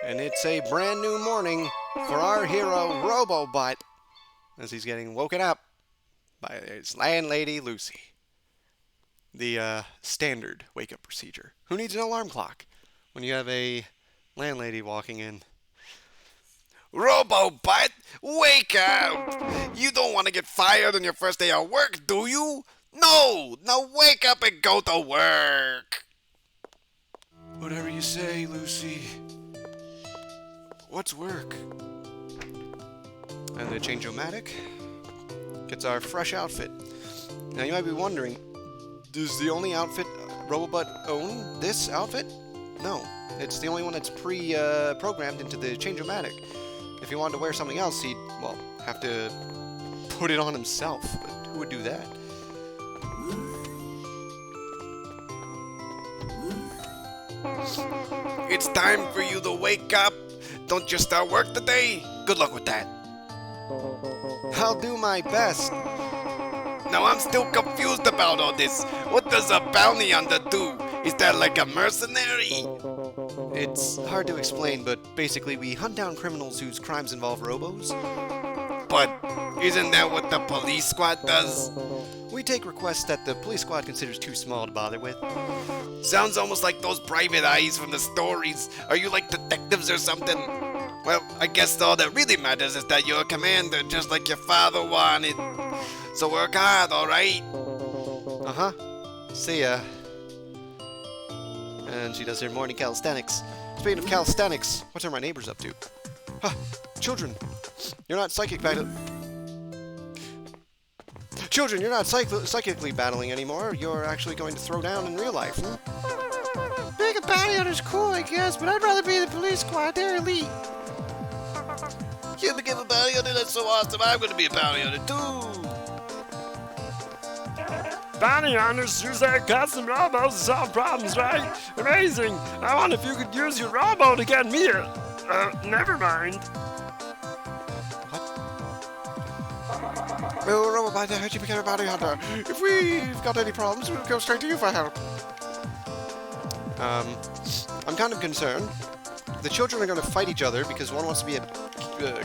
And it's a brand new morning for our hero, Robobutt, as he's getting woken up by his landlady, Lucy. The standard wake-up procedure. Who needs an alarm clock when you have a landlady walking in? Robobutt, wake up! You don't want to get fired on your first day of work, do you? No! Now wake up and go to work! Whatever you say, Lucy. What's work? And the change-o-matic gets our fresh outfit. Now you might be wondering, does the only outfit Robobutt own this outfit? No, it's the only one that's pre-programmed into the change-o-matic. If he wanted to wear something else, he'd, well, have to put it on himself. But who would do that? It's time for you to wake up. Don't you start work today? Good luck with that. I'll do my best. Now I'm still confused about all this. What does a bounty hunter do? Is that like a mercenary? It's hard to explain, but basically we hunt down criminals whose crimes involve robos. But isn't that what the police squad does? We take requests that the police squad considers too small to bother with. Sounds almost like those private eyes from the stories. Are you like detectives or something? Well, I guess all that really matters is that you're a commander, just like your father wanted. So work hard, alright? Uh-huh. See ya. And she does her morning calisthenics. Speaking of calisthenics, what are my neighbors up to? Huh, children, you're not Children, you're not psychically battling anymore. You're actually going to throw down in real life. Being a bounty hunter's cool, I guess, but I'd rather be in the police squad. They're elite. You became a bounty hunter? That's so awesome. I'm going to be a bounty hunter, too. Bounty hunters use their custom robos to solve problems, right? Amazing! I wonder if you could use your robo to get me a... never mind. Well, Robobutt, I heard you became a bounty hunter. If we've got any problems, we'll go straight to you for help. I'm kind of concerned. The children are going to fight each other because one wants to be a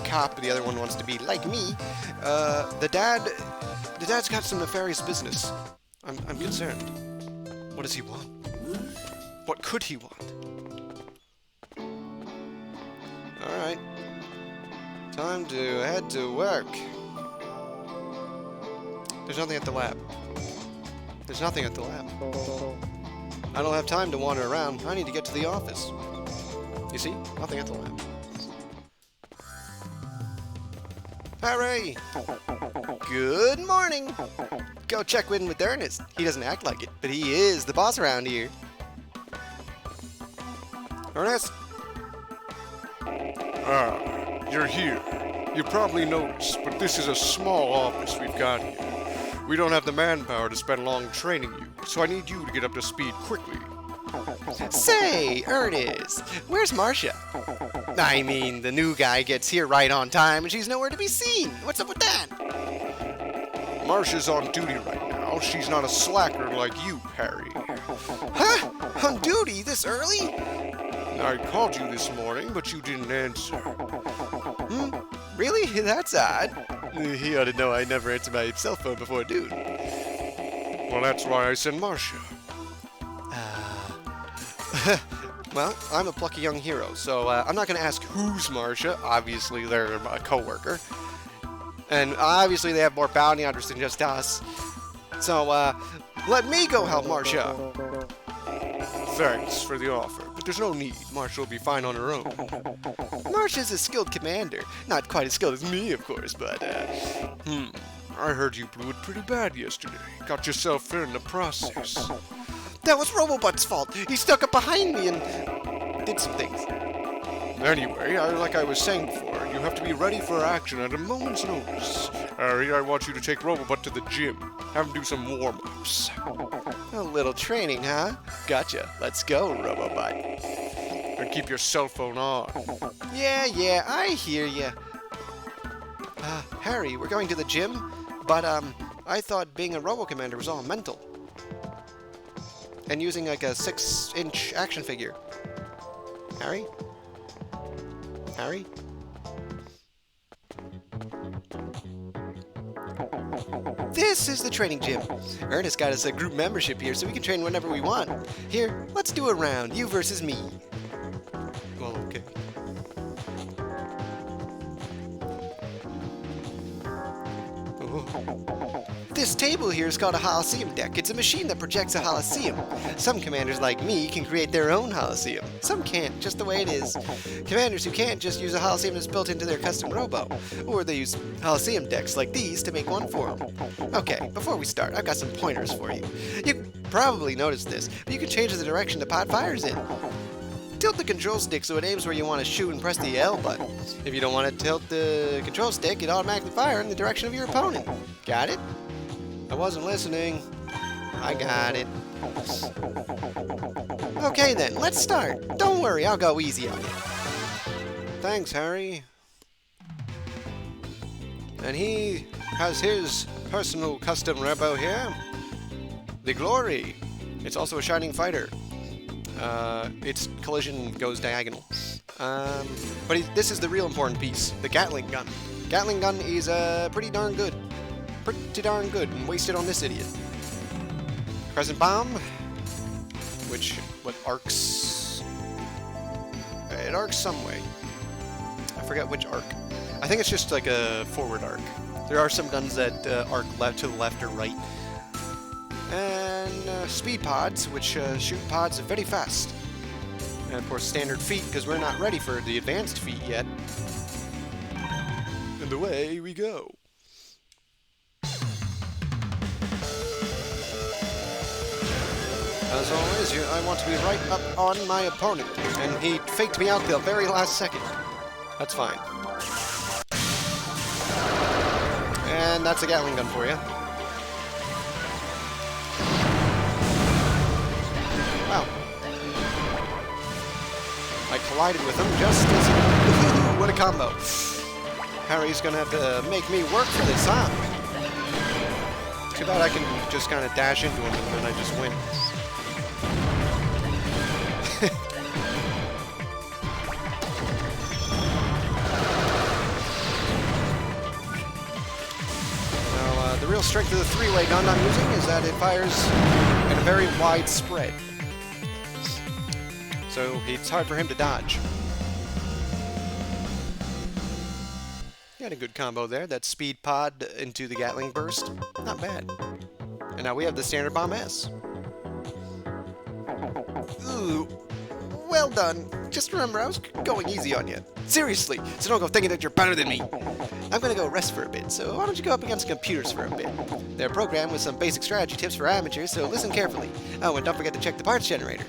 cop, the other one wants to be like me. The dad's got some nefarious business. I'm concerned. What does he want? What could he want? Alright. Time to head to work. There's nothing at the lab. There's nothing at the lab. I don't have time to wander around. I need to get to the office. You see? Nothing at the lab. Harry! Good morning! Go check in with Ernest. He doesn't act like it, but he is the boss around here. Ernest? Ah, you're here. You probably noticed, but this is a small office we've got here. We don't have the manpower to spend long training you, so I need you to get up to speed quickly. Say, Ernest, where's Marcia? I mean, the new guy gets here right on time and she's nowhere to be seen. What's up with that? Marcia's on duty right now. She's not a slacker like you, Harry. Huh? On duty this early? I called you this morning, but you didn't answer. Really? That's odd. He ought to know I never answer my cell phone before noon. Well, that's why I sent Marcia. Well, I'm a plucky young hero, so I'm not going to ask who's Marcia. Obviously, they're a coworker. And obviously, they have more bounty hunters than just us. So, let me go help Marcia. Thanks for the offer, but there's no need. Marcia will be fine on her own. Marcia's a skilled commander. Not quite as skilled as me, of course, but, I heard you blew it pretty bad yesterday. Got yourself in the process. That was Robobutt's fault. He stuck up behind me and did some things. Anyway, like I was saying before, you have to be ready for action at a moment's notice. Harry, I want you to take Robobutt to the gym. Have him do some warm-ups. A little training, huh? Gotcha. Let's go, Robobutt. And keep your cell phone on. Yeah, I hear ya. Harry, we're going to the gym, but, I thought being a Robo-Commander was all mental. And using, like, a 6-inch action figure. Harry? Harry? This is the training gym. Ernest got us a group membership here so we can train whenever we want. Here, let's do a round, you versus me. Well, okay. This table here is called a Holosseum deck. It's a machine that projects a Holosseum. Some commanders like me can create their own Holosseum. Some can't, just the way it is. Commanders who can't just use a Holosseum that's built into their custom Robo. Or they use Holosseum decks like these to make one for them. Okay, before we start, I've got some pointers for you. You probably noticed this, but you can change the direction the pod fires in. Tilt the control stick so it aims where you want to shoot and press the L button. If you don't want to tilt the control stick, it automatically fires in the direction of your opponent. Got it? I wasn't listening. I got it. Okay then, let's start. Don't worry, I'll go easy on you. Thanks, Harry. And he has his personal custom Robo here. The Glory. It's also a shining fighter. Its collision goes diagonal. But this is the real important piece, the Gatling gun. Gatling gun is pretty darn good. Pretty darn good, and wasted on this idiot. Crescent bomb, what arcs? It arcs some way. I forget which arc. I think it's just like a forward arc. There are some guns that arc left to the left or right. And speed pods, which shoot pods very fast. And of course standard feet, because we're not ready for the advanced feet yet. And away we go. As always, I want to be right up on my opponent, and he faked me out the very last second. That's fine. And that's a Gatling gun for you. Wow. I collided with him just as... What a combo. Harry's gonna have to make me work for this, huh? Too bad I can just kind of dash into him and then I just win. Now, the real strength of the three-way gun I'm using is that it fires in a very wide spread. So it's hard for him to dodge. You had a good combo there, that speed pod into the Gatling burst. Not bad. And now we have the standard bomb S. Ooh, well done. Just remember, I was going easy on you. Seriously, so don't go thinking that you're better than me. I'm gonna go rest for a bit, so why don't you go up against computers for a bit? They're programmed with some basic strategy tips for amateurs, so listen carefully. Oh, and don't forget to check the parts generator.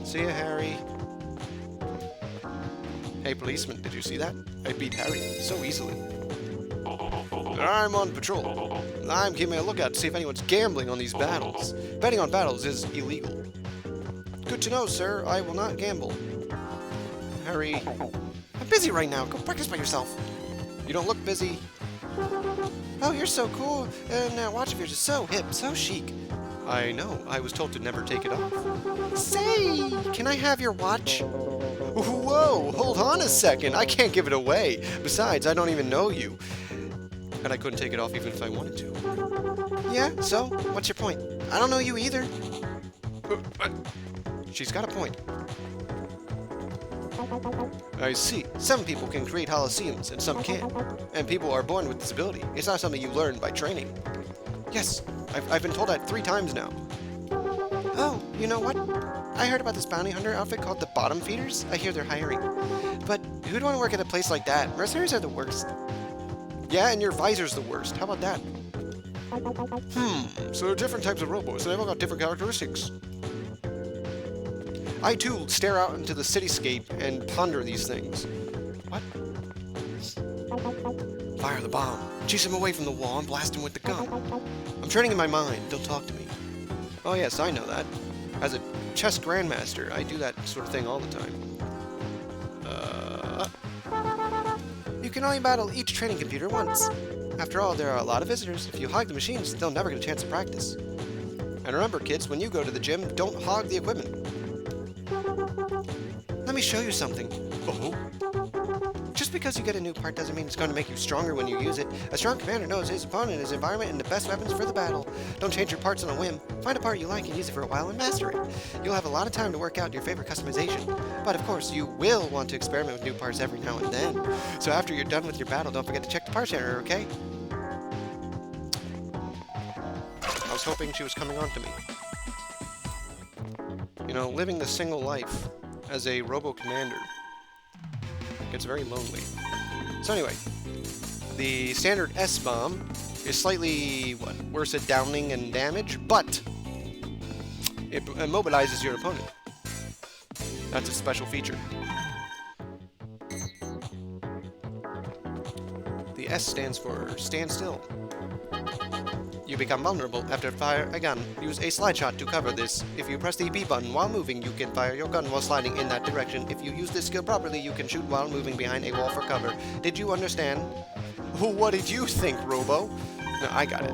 See ya, Harry. Hey, policeman, did you see that? I beat Harry so easily. I'm on patrol. I'm keeping a lookout to see if anyone's gambling on these battles. Betting on battles is illegal. Good to know, sir. I will not gamble. Harry. I'm busy right now. Go practice by yourself. You don't look busy. Oh, you're so cool. And that watch of yours is so hip, so chic. I know. I was told to never take it off. Say, can I have your watch? Whoa, hold on a second. I can't give it away. Besides, I don't even know you. And I couldn't take it off even if I wanted to. Yeah, so? What's your point? I don't know you either. She's got a point. I see. Some people can create Holosseums, and some can't. And people are born with disability. It's not something you learn by training. Yes, I've been told that 3 times now. Oh, you know what? I heard about this bounty hunter outfit called the Bottom Feeders. I hear they're hiring. But who'd want to work at a place like that? Mercenaries are the worst. Yeah, and your visor's the worst. How about that? So there are different types of robots, and they've all got different characteristics. I, too, stare out into the cityscape and ponder these things. What? Fire the bomb. Chase him away from the wall and blast him with the gun. I'm training in my mind. Don't talk to me. Oh, yes, I know that. As a chess grandmaster, I do that sort of thing all the time. You can only battle each training computer once. After all, there are a lot of visitors. If you hog the machines, they'll never get a chance to practice. And remember, kids, when you go to the gym, don't hog the equipment. Let me show you something. Oh? Just because you get a new part doesn't mean it's going to make you stronger when you use it. A strong commander knows his opponent, his environment, and the best weapons for the battle. Don't change your parts on a whim. Find a part you like and use it for a while and master it. You'll have a lot of time to work out your favorite customization. But of course, you will want to experiment with new parts every now and then. So after you're done with your battle, don't forget to check the parts error, okay? I was hoping she was coming on to me. You know, living the single life as a Robo commander gets very lonely. So anyway, the standard S-bomb is slightly, worse at downing and damage, but it immobilizes your opponent. That's a special feature. The S stands for stand still. You become vulnerable after fire a gun. Use a slide shot to cover this. If you press the B button while moving, you can fire your gun while sliding in that direction. If you use this skill properly, you can shoot while moving behind a wall for cover. Did you understand? What did you think, Robo? No, I got it.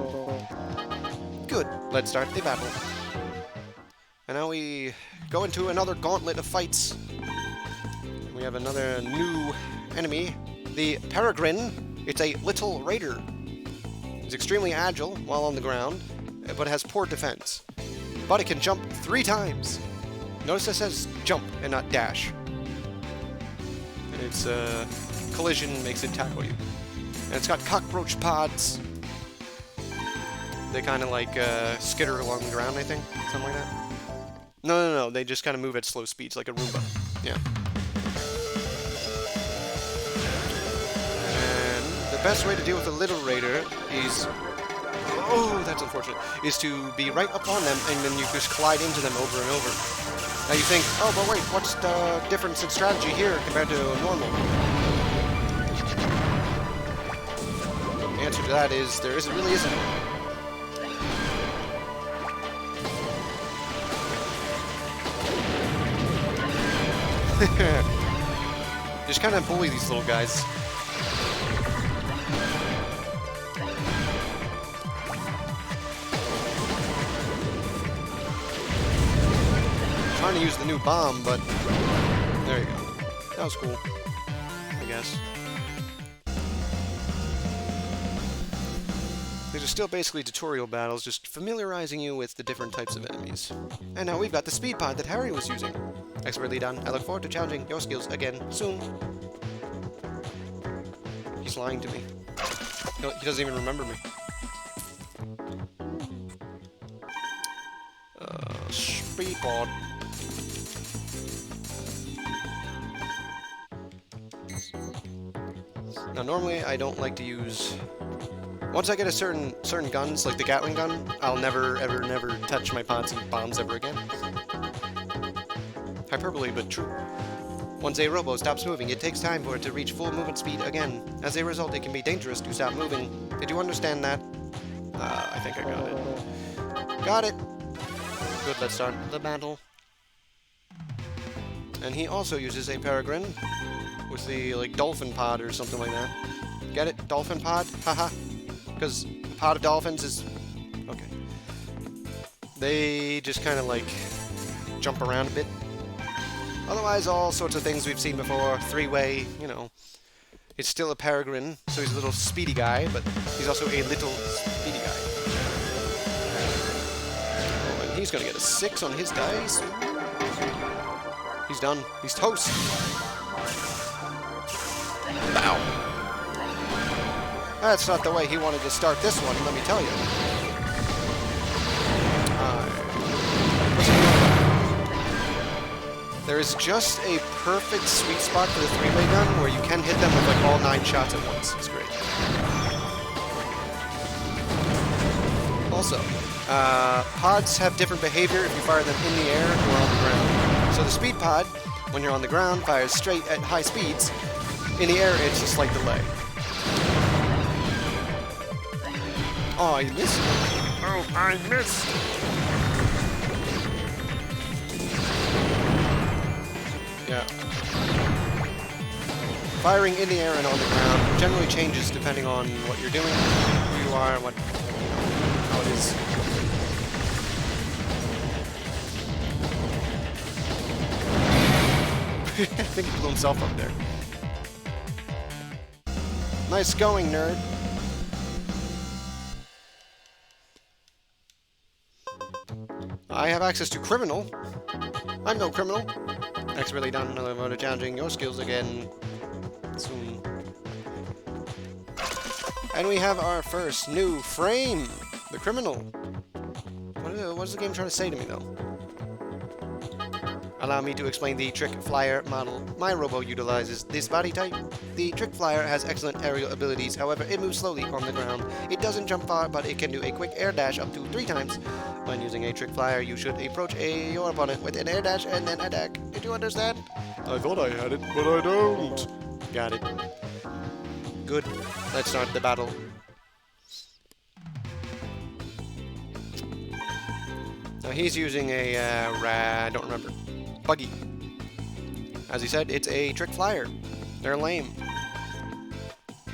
Good. Let's start the battle. And now we go into another gauntlet of fights. We have another new enemy, the Peregrine. It's a little raider. It's extremely agile while on the ground, but has poor defense. But it can jump 3 times. Notice it says jump and not dash. And its collision makes it tackle you. And it's got cockroach pods. They kind of like skitter along the ground, I think. Something like that. No. They just kind of move at slow speeds, like a Roomba. Yeah. The best way to deal with a little raider is... Oh, that's unfortunate. Is to be right up on them, and then you just collide into them over and over. Now you think, oh, but wait, what's the difference in strategy here compared to normal? The answer to that is, there really isn't. Just kind of bully these little guys. Trying to use the new bomb, but there you go. That was cool, I guess. These are still basically tutorial battles, just familiarizing you with the different types of enemies. And now we've got the speed pod that Harry was using. Expertly done. I look forward to challenging your skills again soon. He's lying to me. He doesn't even remember me. Speed pod. Now, normally I don't like to use... Once I get a certain guns, like the Gatling gun, I'll never touch my pods and bombs ever again. Hyperbole, but true. Once a Robo stops moving, it takes time for it to reach full movement speed again. As a result, it can be dangerous to stop moving. Did you understand that? I think I got it. Got it! Good, let's start the battle. And he also uses a Peregrine with the, like, dolphin pod or something like that. Get it? Dolphin pod? Haha. Because the pod of dolphins is... Okay. They just kind of, like, jump around a bit. Otherwise, all sorts of things we've seen before. 3-way, you know. It's still a Peregrine, so he's a little speedy guy, but he's also a little speedy guy. Oh, and he's gonna get a 6 on his dice. He's done. He's toast. Bow. That's not the way he wanted to start this one, let me tell you. There is just a perfect sweet spot for the 3-way gun where you can hit them with like all 9 shots at once. It's great. Also, pods have different behavior if you fire them in the air or on the ground. So the speed pod, when you're on the ground, fires straight at high speeds. In the air, it's a slight delay. Oh, I missed. Oh, I missed. Yeah. Firing in the air and on the ground generally changes depending on what you're doing, who you are, and how it is. I think he blew himself up there. Nice going, nerd. I have access to criminal. I'm no criminal. Expertly done. Another mode of challenging your skills again soon. And we have our first new frame. The criminal. What is the game trying to say to me, though? Allow me to explain the trick flyer model. My Robo utilizes this body type. The trick flyer has excellent aerial abilities, however, it moves slowly on the ground. It doesn't jump far, but it can do a quick air dash up to 3 times. When using a trick flyer, you should approach your opponent with an air dash and then attack. Did you understand? I thought I had it, but I don't. Got it. Good. Let's start the battle. Now he's using a, I don't remember. Buggy. As he said, it's a trick flyer. They're lame.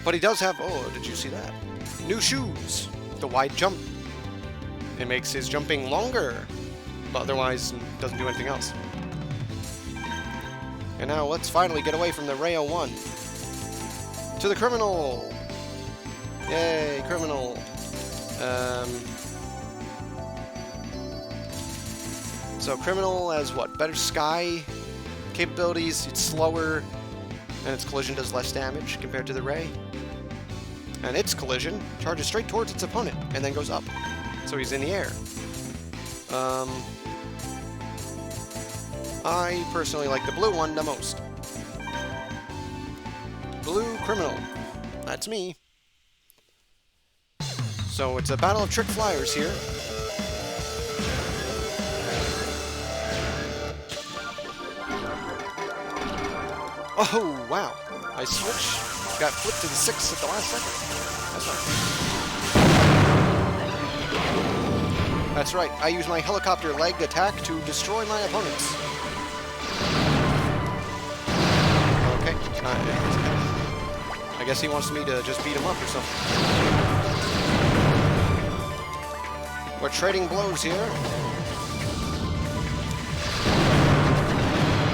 But he does have, oh, did you see that? New shoes. The wide jump. It makes his jumping longer, but otherwise doesn't do anything else. And now let's finally get away from the Rayo 1. To the criminal. Yay, criminal. So criminal has what? Better sky capabilities, it's slower, and its collision does less damage compared to the Ray. And its collision charges straight towards its opponent and then goes up. So he's in the air. I personally like the blue one the most. Blue criminal. That's me. So it's a battle of trick flyers here. Oh, wow. I switched. Got flipped to the 6 at the last second. That's right. That's right. I use my helicopter leg attack to destroy my opponents. Okay. I guess he wants me to just beat him up or something. We're trading blows here.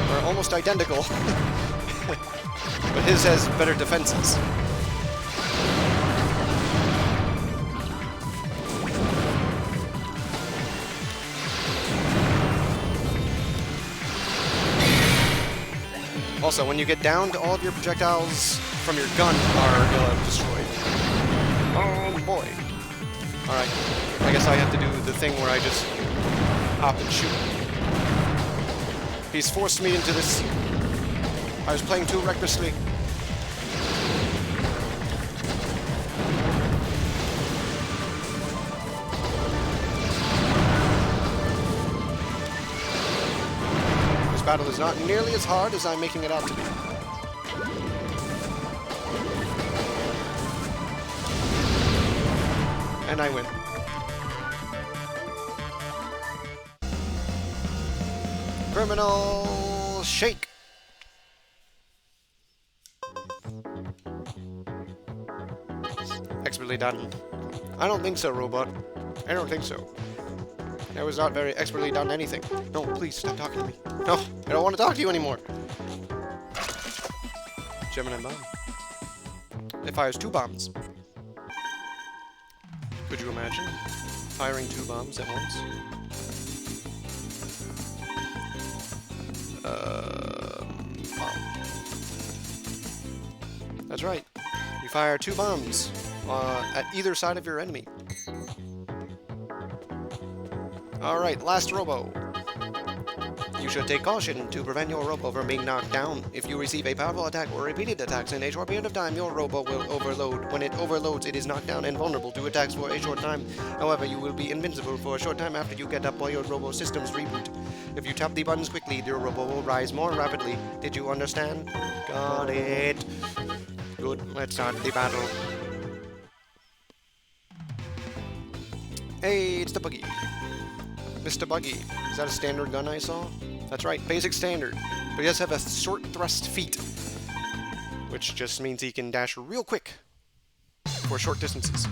We're almost identical. But his has better defenses. Also, when you get downed, all of your projectiles from your gun are destroyed. Oh boy. Alright, I guess I have to do the thing where I just hop and shoot. He's forced me into this. I was playing too recklessly. This battle is not nearly as hard as I'm making it out to be. And I win. Criminal shake. Expertly done. I don't think so, Robot. I don't think so. That was not very expertly done anything. No, please, stop talking to me. No, I don't want to talk to you anymore. Gemini bomb. It fires 2 bombs. Could you imagine firing 2 bombs at once? Bomb. That's right. You fire 2 bombs at either side of your enemy. Alright, last Robo. You should take caution to prevent your Robo from being knocked down. If you receive a powerful attack or repeated attacks in a short period of time, your Robo will overload. When it overloads, it is knocked down and vulnerable to attacks for a short time. However, you will be invincible for a short time after you get up while your Robo systems reboot. If you tap the buttons quickly, your Robo will rise more rapidly. Did you understand? Got it. Good, let's start the battle. Hey, it's the Buggy. Mr. Buggy. Is that a standard gun I saw? That's right, basic standard. But he does have a short thrust feet, which just means he can dash real quick for short distances.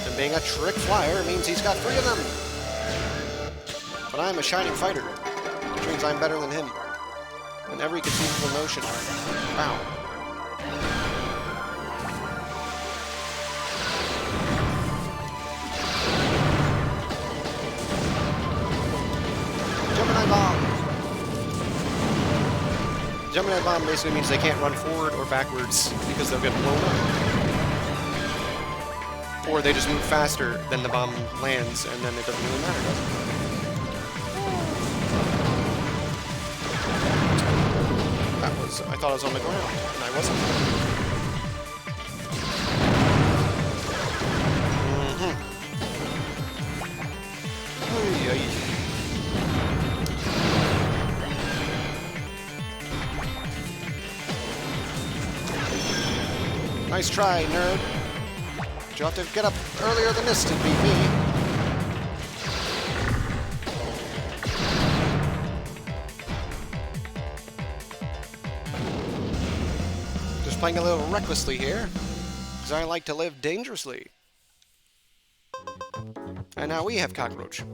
And being a trick flyer means he's got 3 of them. But I'm a shining fighter, which means I'm better than him. in every conceivable notion. Wow. Gemini bomb! Gemini bomb basically means they can't run forward or backwards because they'll get blown up. Or they just move faster than the bomb lands, and then it doesn't really matter, does it? That was... I thought I was on the ground, and I wasn't. Nice try, nerd. But you'll have to get up earlier than this to beat me. Just playing a little recklessly here, because I like to live dangerously. And now we have cockroach.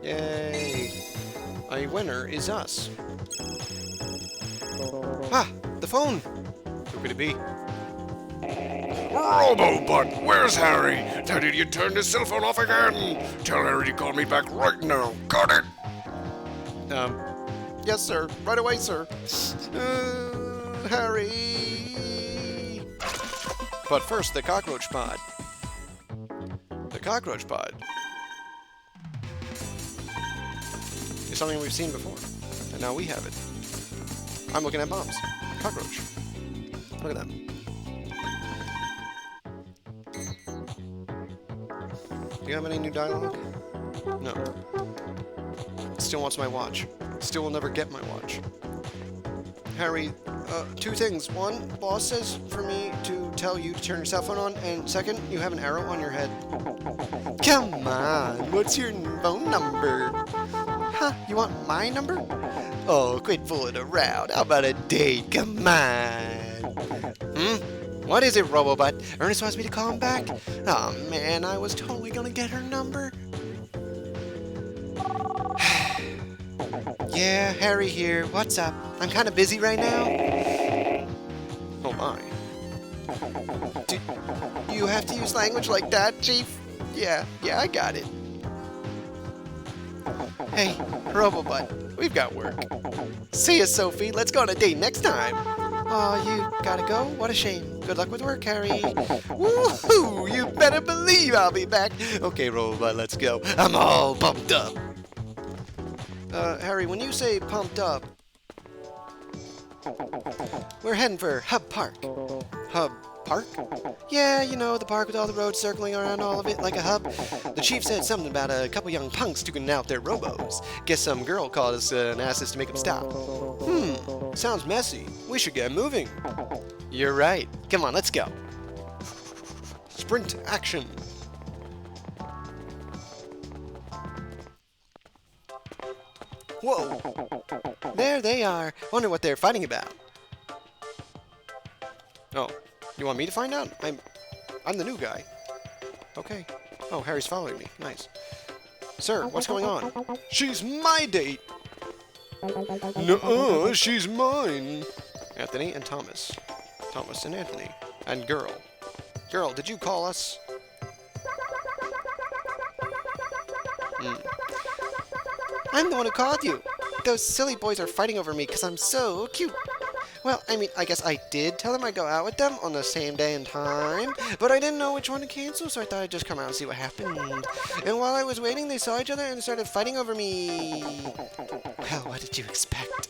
Yay! A winner is us. Ah, the phone! Who could it be? Robobutt, where's Harry? That idiot turned his cell phone off again. Tell Harry to call me back right now. Got it? Yes, sir. Right away, sir. Harry! But first, the cockroach pod. The cockroach pod is something we've seen before, and now we have it. I'm looking at bombs. Cockroach. Look at them. Do you have any new dialogue? No. Still wants my watch. Still will never get my watch. Harry, two things. One, boss says for me to tell you to turn your cell phone on, and second, you have an arrow on your head. Come on, what's your phone number? Huh, you want my number? Oh, quit fooling around. How about a date? Come on. What is it, Robobutt? Ernest wants me to call him back? Oh man, I was totally gonna get her number. Yeah, Harry here. What's up? I'm kind of busy right now. Oh my. Do you have to use language like that, Chief? Yeah, I got it. Hey, Robobutt, we've got work. See ya, Sophie. Let's go on a date next time. Aw, you gotta go? What a shame. Good luck with work, Harry. Woohoo! You better believe I'll be back. Okay, Robobutt, let's go. I'm all pumped up. Harry, when you say pumped up, we're heading for Hub Park. Hub Park? Yeah, you know, the park with all the roads circling around all of it like a hub. The chief said something about a couple young punks duking out their robos. Guess some girl called us and asked us to make them stop. Sounds messy. We should get moving. You're right. Come on, let's go. Sprint action. Whoa! There they are. Wonder what they're fighting about. Oh, you want me to find out? I'm the new guy. Okay. Oh, Harry's following me. Nice. Sir, what's going on? She's my date! Nuh-uh, she's mine! Anthony and Thomas. Thomas and Anthony. And girl. Girl, did you call us? I'm the one who called you. Those silly boys are fighting over me because I'm so cute. Well, I mean, I guess I did tell them I'd go out with them on the same day and time, but I didn't know which one to cancel, so I thought I'd just come out and see what happened. And while I was waiting, they saw each other and started fighting over me. Well, what did you expect?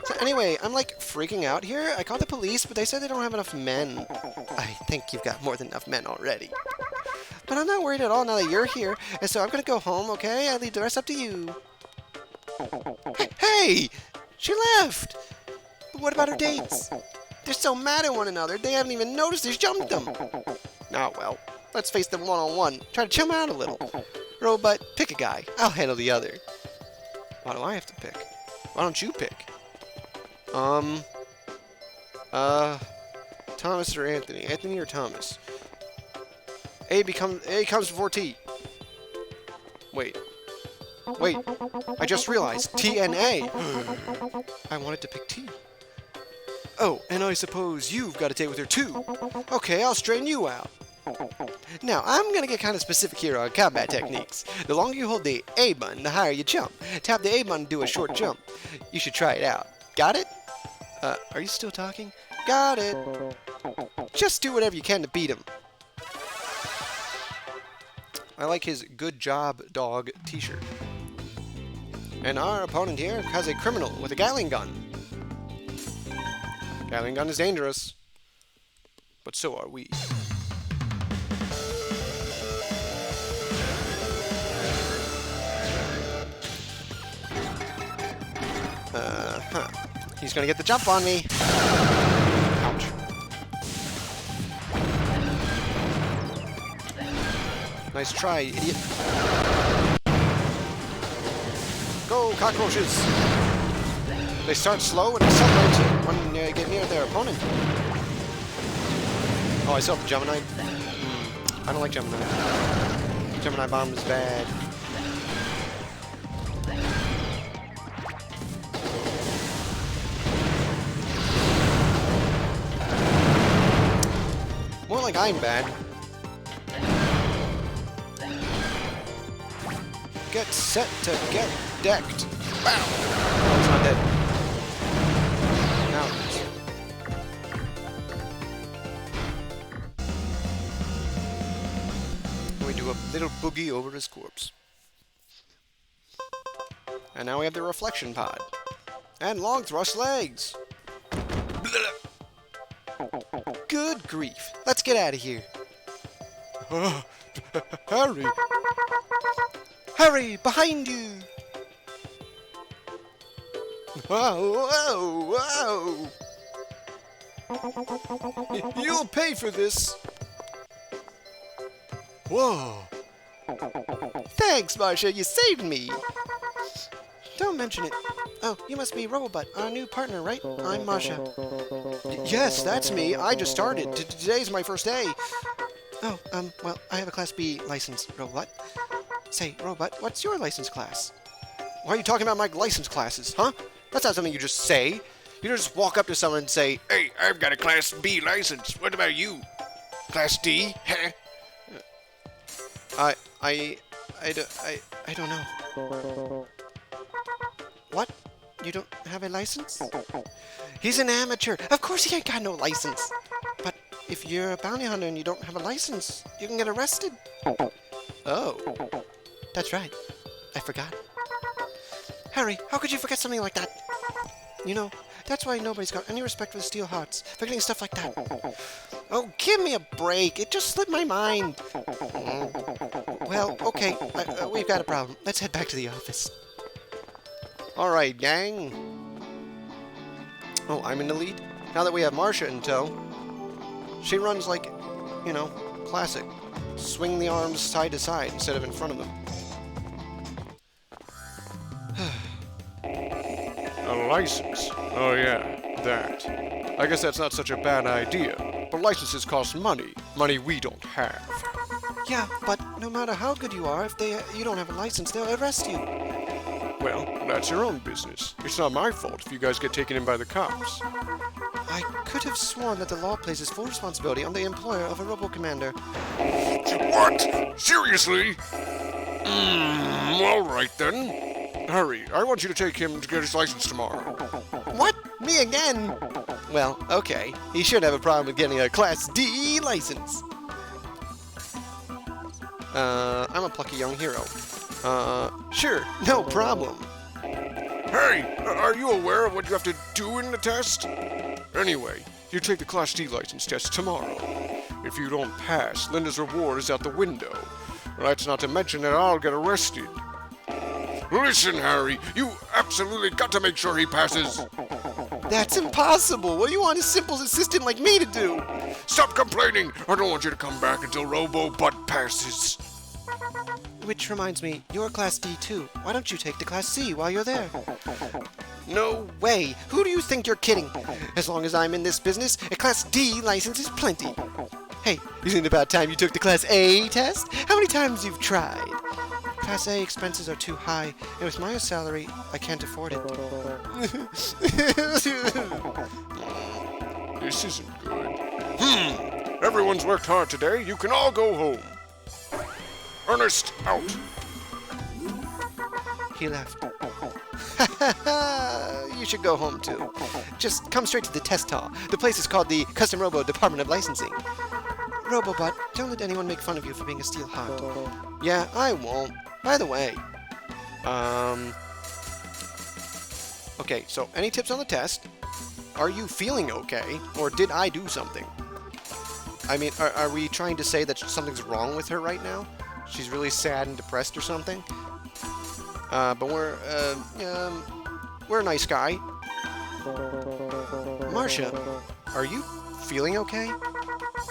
So anyway, I'm like freaking out here. I called the police, but they said they don't have enough men. I think you've got more than enough men already. But I'm not worried at all now that you're here, and so I'm gonna go home, okay? I leave the rest up to you. Hey! She left! But what about her dates? They're so mad at one another, they haven't even noticed he's jumped them. Oh well, let's face them one-on-one. Try to chill them out a little. Robobutt, pick a guy. I'll handle the other. Why do I have to pick? Why don't you pick? Thomas or Anthony? Anthony or Thomas? A comes before T. Wait. Wait, I just realized. TNA. I wanted to pick T. Oh, and I suppose you've got a date with her too. Okay, I'll straighten you out. Now, I'm gonna get kind of specific here on combat techniques. The longer you hold the A button, the higher you jump. Tap the A button to do a short jump. You should try it out. Got it? Are you still talking? Got it. Just do whatever you can to beat him. I like his good job dog t-shirt. And our opponent here has a criminal with a Gatling gun. Gatling gun is dangerous. But so are we. He's gonna get the jump on me. Ouch. Nice try, idiot. Go, cockroaches! They start slow and accelerate when you get near their opponent. Oh, I still have the Gemini. I don't like Gemini. Gemini bomb is bad. More like I'm bad. Get set to get decked. Wow! Oh, it's not dead. Now it is. We do a little boogie over his corpse. And now we have the reflection pod. And long thrust legs. Good grief. Let's get out of here. Harry! Hurry! Behind you! Whoa, whoa, whoa! You'll pay for this! Whoa! Thanks, Marcia, you saved me! Don't mention it. Oh, you must be Robobutt, our new partner, right? I'm Marcia. Yes, that's me. I just started. Today's my first day. Oh, well, I have a Class B license, Robobutt. Say, Robobutt, what's your license class? Why are you talking about my license classes, huh? That's not something you just say. You don't just walk up to someone and say, Hey, I've got a Class B license. What about you? Class D? Huh? I don't know. What? You don't have a license? He's an amateur. Of course he ain't got no license. But if you're a bounty hunter and you don't have a license, you can get arrested. Oh. That's right. I forgot. Harry, how could you forget something like that? You know, that's why nobody's got any respect for the Steel Hearts. Forgetting stuff like that. Oh, give me a break. It just slipped my mind. Well, okay. We've got a problem. Let's head back to the office. Alright, gang. Oh, I'm in the lead? Now that we have Marcia in tow, she runs like, you know, classic. Swing the arms side to side instead of in front of them. A license? Oh yeah, that. I guess that's not such a bad idea. But licenses cost money. Money we don't have. Yeah, but no matter how good you are, if you don't have a license, they'll arrest you. Well, that's your own business. It's not my fault if you guys get taken in by the cops. I could have sworn that the law places full responsibility on the employer of a Robo Commander. What? Seriously? All right then. Harry, I want you to take him to get his license tomorrow. What? Me again? Well, okay. He shouldn't have a problem with getting a Class D license. I'm a plucky young hero. Sure, no problem. Hey, are you aware of what you have to do in the test? Anyway, you take the Class D license test tomorrow. If you don't pass, Linda's reward is out the window. That's not to mention that I'll get arrested. Listen, Harry, you absolutely got to make sure he passes. That's impossible. What do you want a simple assistant like me to do? Stop complaining. I don't want you to come back until Robobutt passes. Which reminds me, you're Class D too. Why don't you take the Class C while you're there? No way. Who do you think you're kidding? As long as I'm in this business, a Class D license is plenty. Hey, isn't it about time you took the Class A test? How many times you've tried? Class A expenses are too high, and with my salary, I can't afford it. This isn't good. Everyone's worked hard today. You can all go home. Ernest, out. He left. You should go home too. Just come straight to the test hall. The place is called the Custom Robo Department of Licensing. Robobutt, don't let anyone make fun of you for being a steelheart. Yeah, I won't. By the way, okay, so any tips on the test? Are you feeling okay, or did I do something? I mean, are we trying to say that something's wrong with her right now? She's really sad and depressed or something? But we're a nice guy. Marcia, are you feeling okay?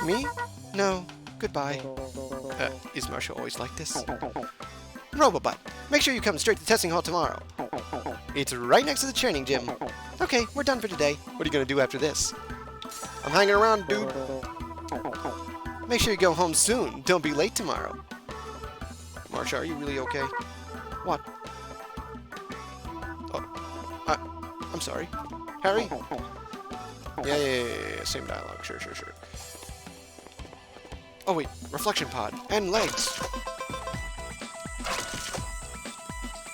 Me? No. Goodbye. Is Marcia always like this? Robobutt, make sure you come straight to the testing hall tomorrow. It's right next to the training gym. Okay, we're done for today. What are you gonna do after this? I'm hanging around, dude. Make sure you go home soon. Don't be late tomorrow. Marcia, are you really okay? What? Oh, I'm sorry. Harry? Yeah. Same dialogue. Sure. Oh wait, reflection pod and legs.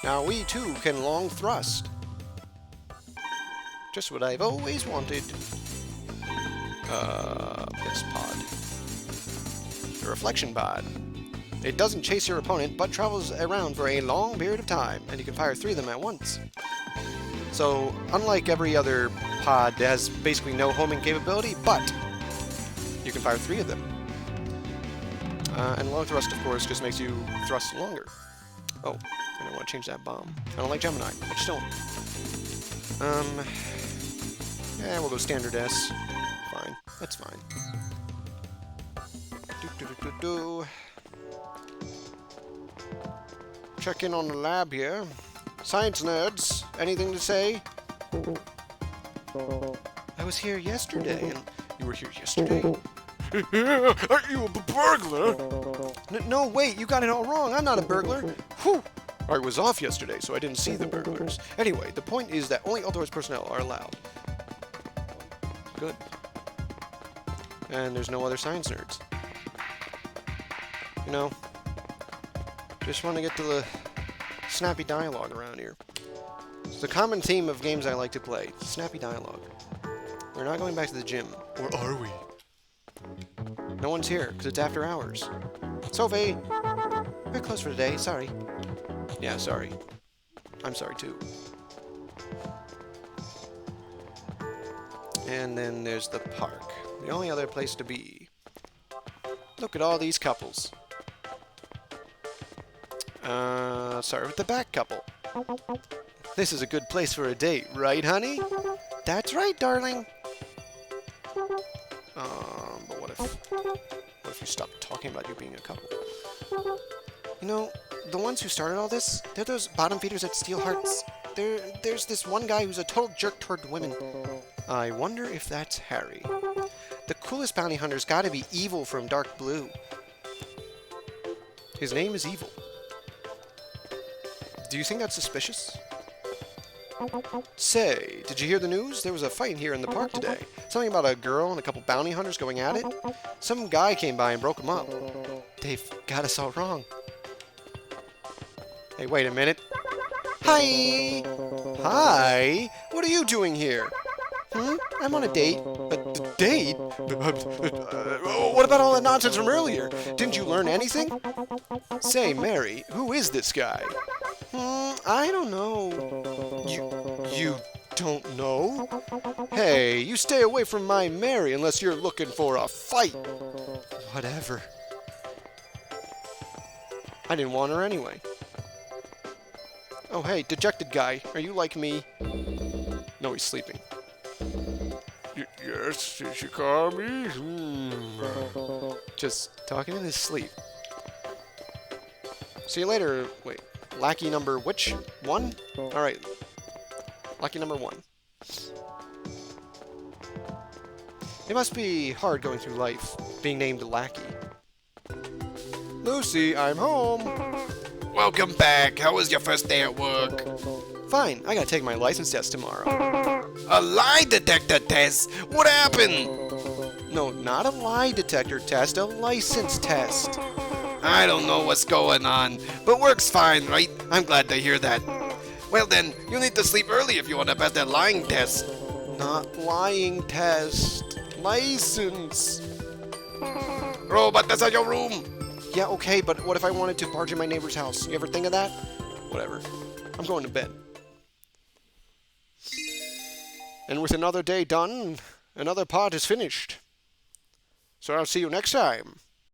Now we too can long thrust. Just what I've always wanted. This pod. The reflection pod. It doesn't chase your opponent, but travels around for a long period of time, and you can fire 3 of them at once. So, unlike every other pod, it has basically no homing capability, but you can fire 3 of them. And long thrust, of course, just makes you thrust longer. Oh, I don't want to change that bomb. I don't like Gemini. I just don't. Yeah, we'll go standard S. Fine. That's fine. Check in on the lab here. Science nerds, anything to say? I was here yesterday, and... You were here yesterday? Aren't you a burglar? No, wait, you got it all wrong. I'm not a burglar. Whew! I was off yesterday, so I didn't see the burglars. Anyway, the point is that only outdoors personnel are allowed. Good. And there's no other science nerds. You know, just want to get to the snappy dialogue around here. It's the common theme of games I like to play. Snappy dialogue. We're not going back to the gym. Or are we? No one's here, because it's after hours. Sophie! We're closed for today, sorry. Yeah, sorry. I'm sorry, too. And then there's the park. The only other place to be. Look at all these couples. Start with the back couple. This is a good place for a date, right, honey? That's right, darling. But what if you stop talking about you being a couple? You know, the ones who started all this, they're those bottom feeders at Steelhearts. There's this one guy who's a total jerk toward women. I wonder if that's Harry. The coolest bounty hunter's gotta be Evil from Dark Blue. His name is Evil. Do you think that's suspicious? Say, did you hear the news? There was a fight here in the park today. Something about a girl and a couple bounty hunters going at it. Some guy came by and broke them up. They've got us all wrong. Hey, wait a minute. Hi! Hi? What are you doing here? I'm on a date. A date? What about all that nonsense from earlier? Didn't you learn anything? Say, Mary, who is this guy? I don't know. You don't know? Hey, you stay away from my Mary unless you're looking for a fight. Whatever. I didn't want her anyway. Oh, hey, dejected guy. Are you like me? No, he's sleeping. Yes, did you call me? Just talking in his sleep. See you later. Wait, lackey number which one? Alright. Lackey number 1. It must be hard going through life, being named lackey. Lucy, I'm home. Welcome back. How was your first day at work? Fine, I gotta take my license test tomorrow. A lie detector test? What happened? No, not a lie detector test, a license test. I don't know what's going on, but work's fine, right? I'm glad to hear that. Well then, you need to sleep early if you want to pass that lying test. Not lying test. License. Robot, that's at your room. Yeah, okay, but what if I wanted to barge in my neighbor's house? You ever think of that? Whatever. I'm going to bed. And with another day done, another part is finished. So I'll see you next time.